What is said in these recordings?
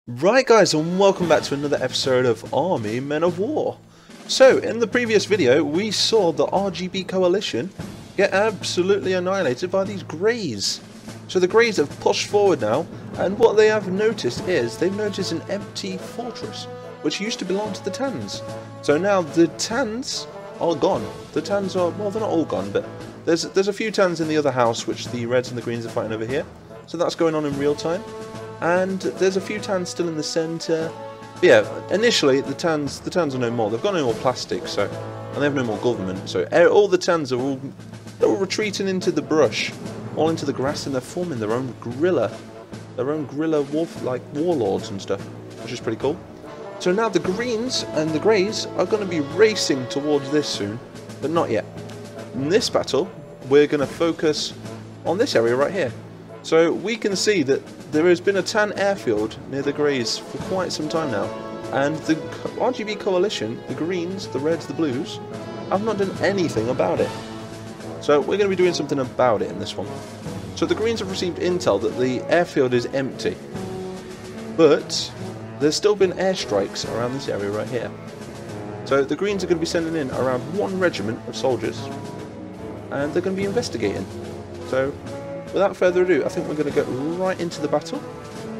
Right guys, and welcome back to another episode of Army Men of War. So, in the previous video, we saw the RGB coalition get absolutely annihilated by these Greys. So the Greys have pushed forward now, and what they have noticed is, they've noticed an empty fortress, which used to belong to the Tans. So now the Tans are gone. The Tans are, well, they're not all gone, but there's a few Tans in the other house, which the Reds and the Greens are fighting over here. So that's going on in real time. And there's a few Tans still in the centre. But yeah, initially the Tans are no more. They've got no more plastic, so, and they have no more government. So all the Tans are they're all retreating into the brush, all into the grass, and they're forming their own guerrilla warlords and stuff, which is pretty cool. So now the Greens and the Greys are going to be racing towards this soon, but not yet. In this battle, we're going to focus on this area right here. So we can see that there has been a Tan Airfield near the Greys for quite some time now, and the RGB coalition, the Greens, the Reds, the Blues, have not done anything about it. So we're going to be doing something about it in this one. So the Greens have received intel that the airfield is empty, but there's still been airstrikes around this area right here. So the Greens are going to be sending in around 1 regiment of soldiers, and they're going to be investigating. So without further ado, I think we're going to go right into the battle.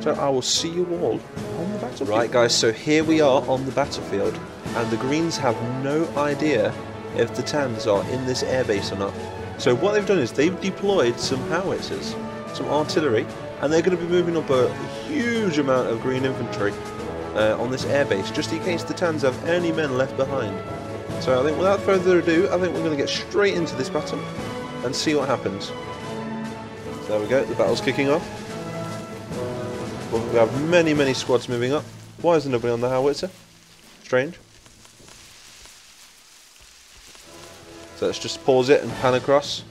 So I will see you all on the battlefield. Right guys, so here we are on the battlefield, and the Greens have no idea if the Tans are in this airbase or not. So what they've done is they've deployed some howitzers, some artillery, and they're going to be moving up a huge amount of Green infantry on this airbase, just in case the Tans have any men left behind. So I think without further ado, I think we're going to get straight into this battle and see what happens. There we go, the battle's kicking off. Well, we have many squads moving up. Why isn't nobody on the howitzer? Strange. So let's just pause it and pan across.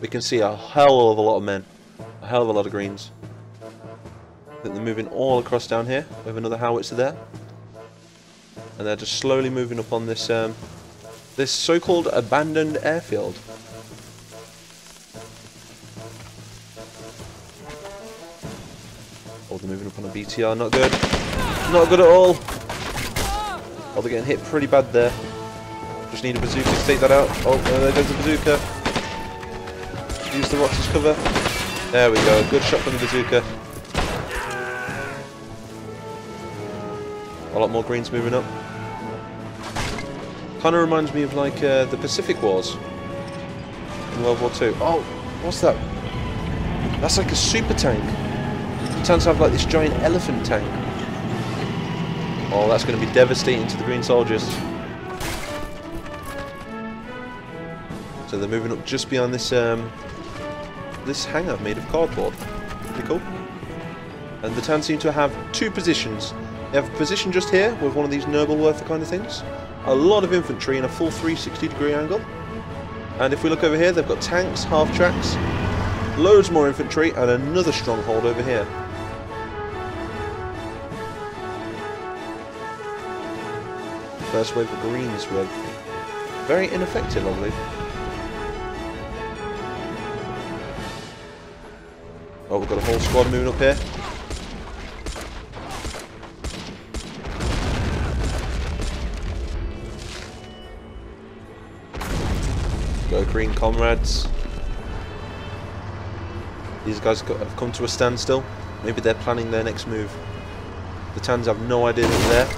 We can see a hell of a lot of men. A hell of a lot of Greens. I think they're moving all across down here. We have another howitzer there. And they're just slowly moving up on this, this so-called abandoned airfield. Oh, they're moving up on a BTR, not good. Not good at all. Oh, they're getting hit pretty bad there. Just need a bazooka to take that out. Oh, there goes the bazooka. Use the rocks as cover. There we go, good shot from the bazooka. A lot more Greens moving up. Kind of reminds me of like the Pacific Wars in World War II. Oh, what's that? That's like a super tank. The Tans have like this giant elephant tank. Oh, that's going to be devastating to the Green soldiers. So they're moving up just beyond this this hangar made of cardboard. Pretty cool. And the Tans seem to have 2 positions. They have a position just here with one of these Nobleworth kind of things. A lot of infantry in a full 360-degree angle. And if we look over here, they've got tanks, half-tracks, loads more infantry, and another stronghold over here. First wave of Greens were very ineffective, I believe. Oh, we've got a whole squad moving up here. Go Green comrades. These guys have come to a standstill. Maybe they're planning their next move. The Tans have no idea that they're there.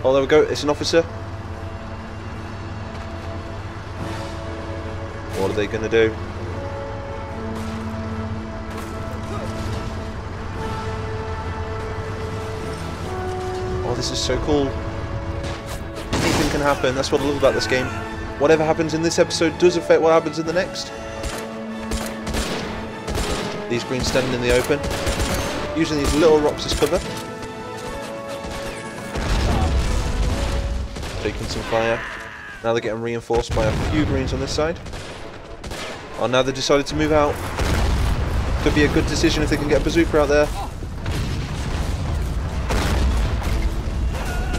Oh, there we go, it's an officer. What are they going to do? Oh, this is so cool. Anything can happen, that's what I love about this game. Whatever happens in this episode does affect what happens in the next. These Greens standing in the open, using these little rocks as cover. Taking some fire. Now they're getting reinforced by a few Greens on this side. Oh, now they've decided to move out. Could be a good decision if they can get a bazooka out there.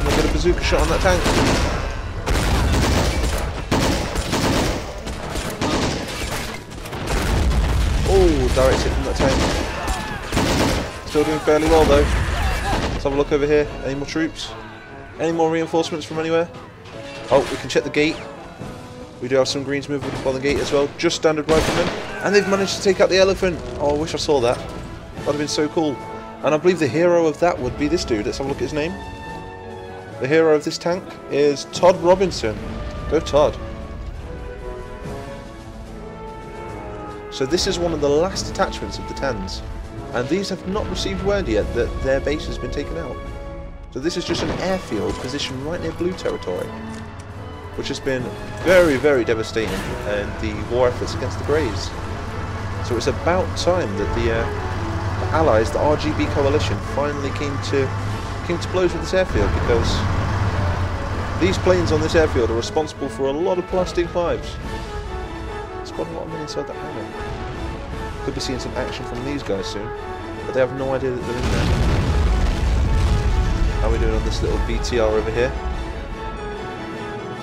They'll get a bazooka shot on that tank. Oh, direct hit from that tank. Still doing fairly well though. have a look over here. Any more troops? Any more reinforcements from anywhere? Oh, we can check the gate. We do have some Greens moving up on the gate as well. Just standard riflemen. And they've managed to take out the elephant. Oh, I wish I saw that. That would have been so cool. And I believe the hero of that would be this dude. Let's have a look at his name. The hero of this tank is Todd Robinson. Go Todd. So this is one of the last attachments of the Tans. And these have not received word yet that their base has been taken out. So this is just an airfield positioned right near blue territory, which has been very, very devastating in the war efforts against the Greys. So it's about time that the Allies, the RGB coalition, finally came to blows with this airfield, because these planes on this airfield are responsible for a lot of plastic lives. There's quite a lot of men inside that hangar. Could be seeing some action from these guys soon, but they have no idea that they're in there. How are we doing on this little BTR over here?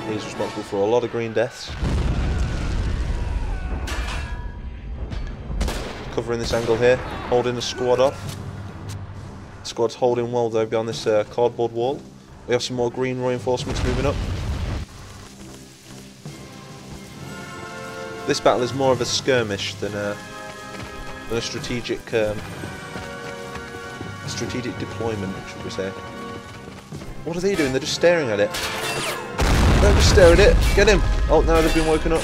He's responsible for a lot of green deaths. Covering this angle here, holding the squad off. The squad's holding well though beyond this cardboard wall. We have some more green reinforcements moving up. This battle is more of a skirmish than a strategic deployment, should we say. What are they doing? They're just staring at it. Don't just stare at it. Get him! Oh, now they've been woken up.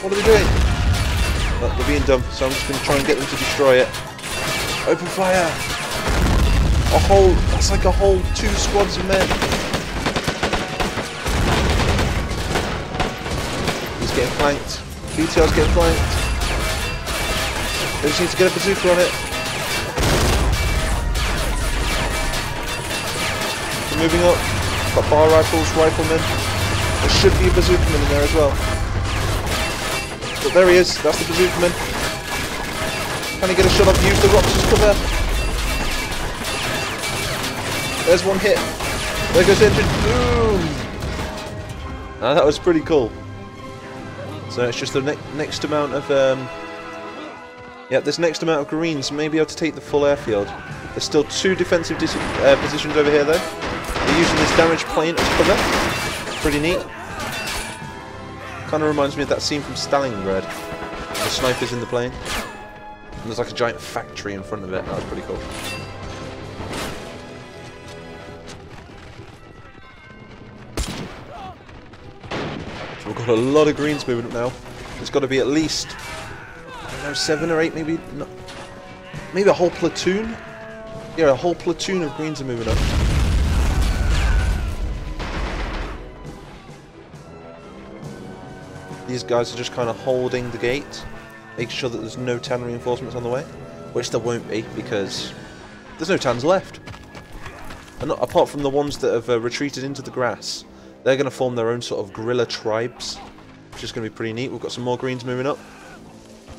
What are they doing? Oh, they're being dumb, so I'm just going to try and get them to destroy it. Open fire! That's like a whole 2 squads of men. He's getting flanked. BTR's getting flanked. They just need to get a bazooka on it. They're moving up. Got bar rifles, riflemen. There should be a bazookaman in there as well. But there he is. That's the bazookaman. Can he get a shot off? Use the rocks as cover. There's one hit. There goes the engine. Boom! Now that was pretty cool. So it's just the next amount of this next amount of Greens may be able to take the full airfield. There's still 2 defensive positions over here though. They're using this damaged plane as cover. Pretty neat. Kind of reminds me of that scene from Stalingrad. The snipers in the plane. And there's like a giant factory in front of it. That was pretty cool. So we've got a lot of Greens moving up now. There's got to be at least, I don't know, 7 or 8 maybe. No, maybe a whole platoon? Yeah, a whole platoon of Greens are moving up. These guys are just kind of holding the gate, making sure that there's no Tan reinforcements on the way, which there won't be because there's no Tans left. And not, apart from the ones that have retreated into the grass, they're going to form their own sort of guerrilla tribes, which is going to be pretty neat. We've got some more Greens moving up.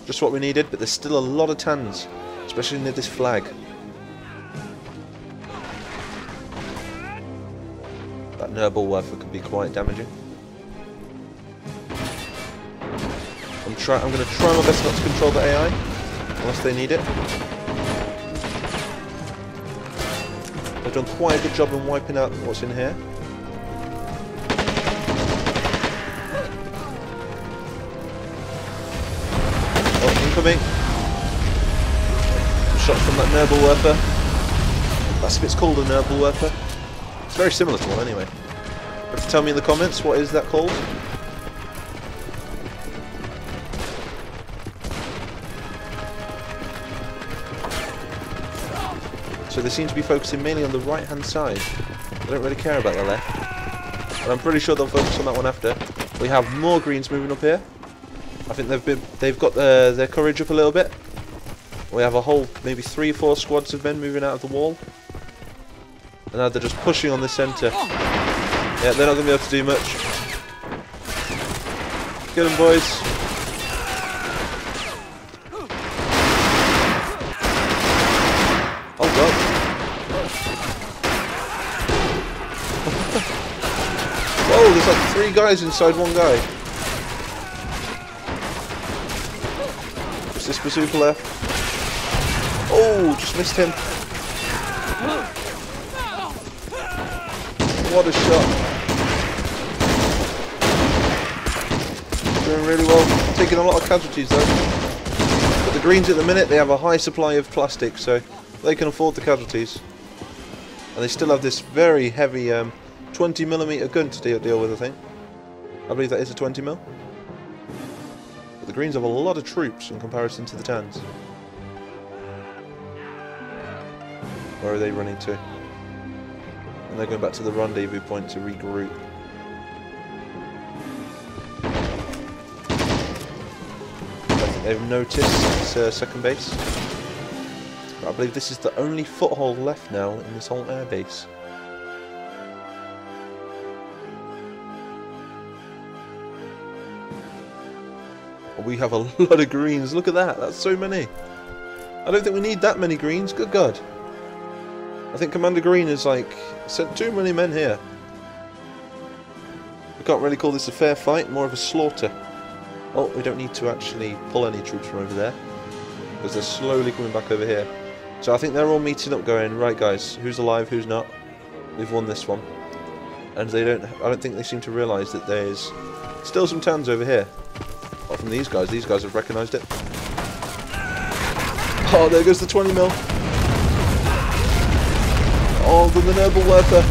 Just what we needed, but there's still a lot of Tans, especially near this flag. That Nurble-Werfer could be quite damaging. I'm going to try my best not to control the AI, unless they need it. They've done quite a good job in wiping out what's in here. Oh, incoming! Shots from that Nurble-Werfer. That's if it's called a Nurble-Werfer. It's very similar to one anyway. You have to tell me in the comments what is that called. So they seem to be focusing mainly on the right hand side. They don't really care about the left. But I'm pretty sure they'll focus on that one after. We have more Greens moving up here. I think they've got their courage up a little bit. We have a whole maybe 3 or 4 squads of men moving out of the wall. And now they're just pushing on the centre. Yeah, they're not going to be able to do much. Get them, boys. Oh god. Whoa, there's like 3 guys inside one guy. Just this bazooka left. Oh, just missed him. What a shot. Doing really well. Taking a lot of casualties though. But the Greens at the minute, they have a high supply of plastic, so they can afford the casualties. And they still have this very heavy 20mm gun to deal with, I think. I believe that is a 20mm. But the Greens have a lot of troops in comparison to the Tans. Where are they running to? And they're going back to the rendezvous point to regroup. I think they've noticed this second base. But I believe this is the only foothold left now in this whole air base. We have a lot of Greens. Look at that. That's so many. I don't think we need that many Greens. Good God. I think Commander Green has sent too many men here. We can't really call this a fair fight, more of a slaughter. Oh, we don't need to actually pull any troops from over there, because they're slowly coming back over here. So I think they're all meeting up going, right guys, who's alive, who's not? We've won this one. And I don't think they seem to realise that there's still some Tans over here. Apart from these guys have recognised it. Oh, there goes the 20mm. Oh, the noble worker.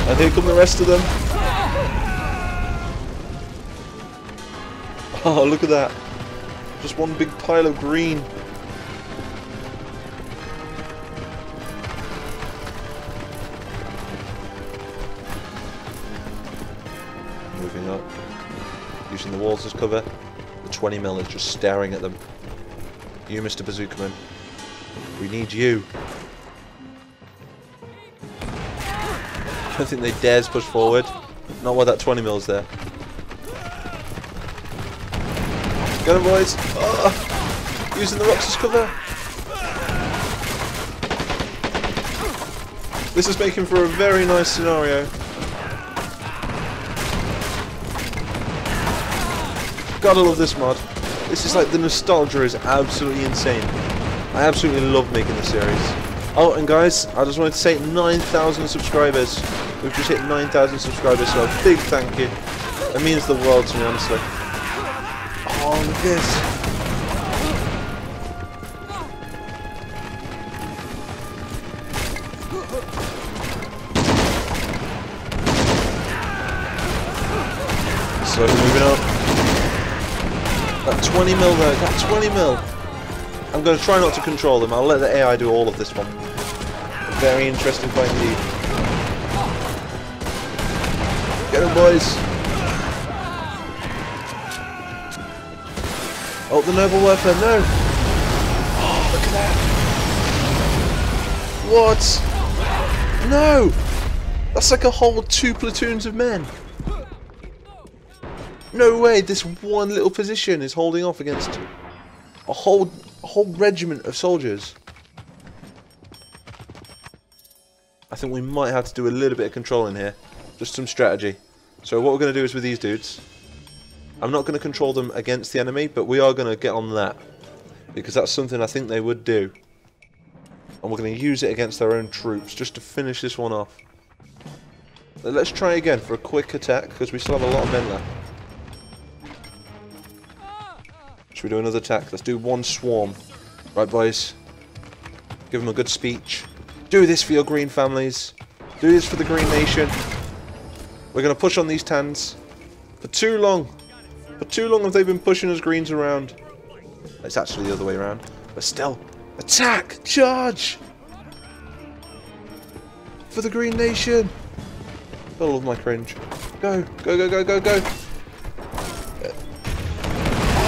And here come the rest of them. Oh, look at that. Just one big pile of green. Moving up. Using the walls as cover. The 20mm is just staring at them. You, Mr. Bazookaman. We need you. I don't think they dare push forward. Not while that 20mm there. Get them, boys! Oh, using the rocks as cover. This is making for a very nice scenario. Gotta love this mod. This is the nostalgia is absolutely insane. I absolutely love making this series. Oh, and guys, I just wanted to say 9,000 subscribers. We've just hit 9,000 subscribers, so a big thank you. It means the world to me, honestly. Oh, look at this. So, moving up. That 20mm though, that 20mm. I'm going to try not to control them. I'll let the AI do all of this one. A very interesting fight indeed. Get them, boys! Oh, the noble worker, no! Oh, look at that! What? No! That's like a whole 2 platoons of men. No way, this one little position is holding off against a whole regiment of soldiers. I think we might have to do a little bit of controlling here. Just some strategy. So what we're going to do is with these dudes, I'm not going to control them against the enemy, but we are going to get on that. Because that's something I think they would do. And we're going to use it against their own troops, just to finish this one off. But let's try again for a quick attack, because we still have a lot of men left. Should we do another attack? Let's do one swarm. Right, boys. Give them a good speech. Do this for your green families. Do this for the Green Nation. We're going to push on these Tans. For too long. For too long have they been pushing us Greens around. It's actually the other way around. But still. Attack! Charge! For the Green Nation. I love my cringe. Go. Go, go, go, go, go.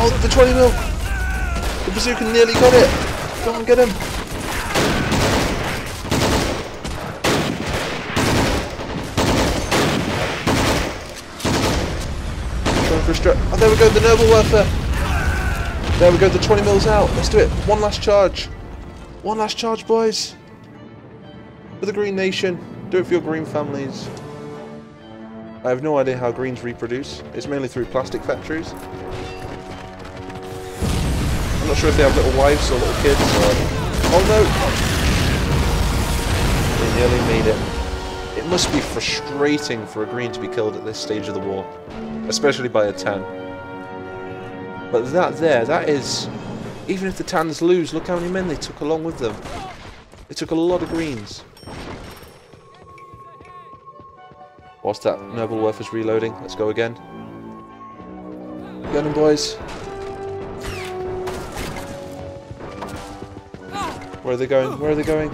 Oh, the 20mm! The bazooka nearly got it! Go on, get him! Going for a strut. Oh, there we go, the noble worker! There we go, the 20mm out. Let's do it. One last charge. One last charge, boys. For the Green Nation. Do it for your green families. I have no idea how greens reproduce. It's mainly through plastic factories. I'm not sure if they have little wives or little kids or... Oh need it. It must be frustrating for a green to be killed at this stage of the war, especially by a Tan. But that is, even if the Tans lose, look how many men they took along with them. They took a lot of greens. Whilst that noble worth is reloading, let's go again. Get them, boys. Where are they going? Where are they going?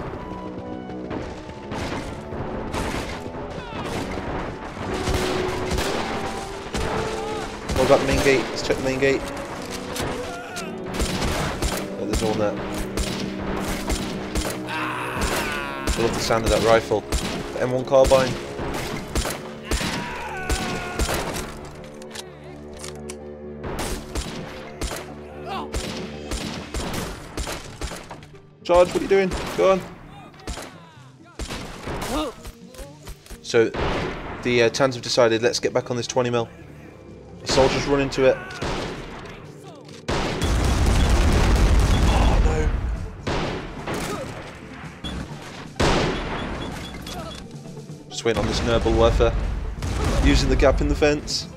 What about the main gate? Let's check the main gate. Oh, there's all there. I love the sound of that rifle. The M1 carbine. Charge, what are you doing? Go on. So, the Tans have decided, let's get back on this 20mm. The soldiers run into it. Oh no. Just waiting on this Nurble-Werfer. Using the gap in the fence.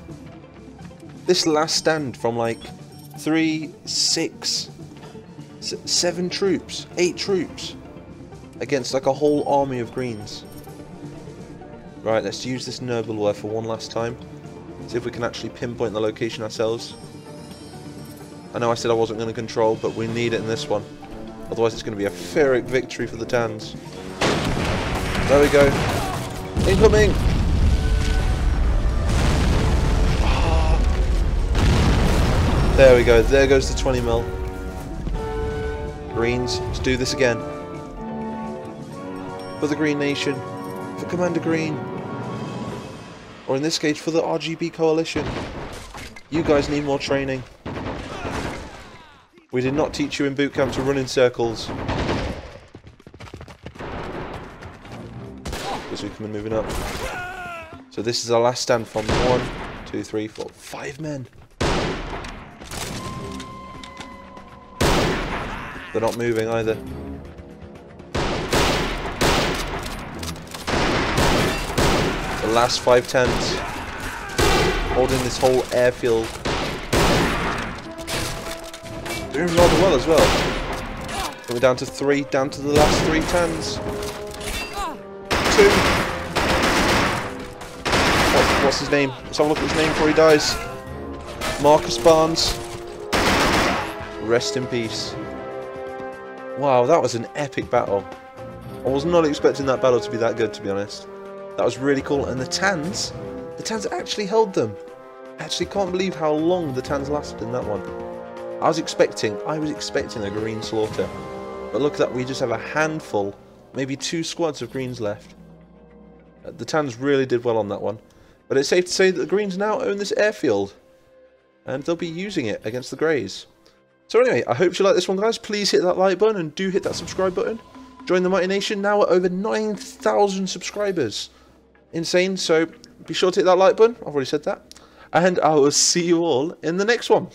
This last stand from like 3, 6... 7 troops, 8 troops against like a whole army of greens. Right, let's use this Nurble-Werfer one last time. See if we can actually pinpoint the location ourselves. I know I said I wasn't going to control, but we need it in this one. Otherwise it's going to be a Pyrrhic victory for the Tans. There we go. Incoming! There we go, there goes the 20mm. Greens, let's do this again. For the Green Nation. For Commander Green. Or in this case, for the RGB Coalition. You guys need more training. We did not teach you in boot camp to run in circles. As we come in moving up. So this is our last stand from 1, 2, 3, 4, 5 men. They're not moving either. The last 5 Tans holding this whole airfield. Doing rather well as well. We're down to 3, down to the last 3 Tans. 2. What's his name? Let's have a look at his name before he dies. Marcus Barnes. Rest in peace. Wow, that was an epic battle. I was not expecting that battle to be that good, to be honest. That was really cool. And the Tans actually held them. I actually can't believe how long the Tans lasted in that one. I was expecting a green slaughter. But look at that, we just have a handful, maybe 2 squads of greens left. The Tans really did well on that one. But it's safe to say that the greens now own this airfield. And they'll be using it against the greys. So anyway, I hope you like this one, guys. Please hit that like button and do hit that subscribe button. Join the Mighty Nation, now at over 9,000 subscribers. Insane, so be sure to hit that like button. I've already said that. And I will see you all in the next one.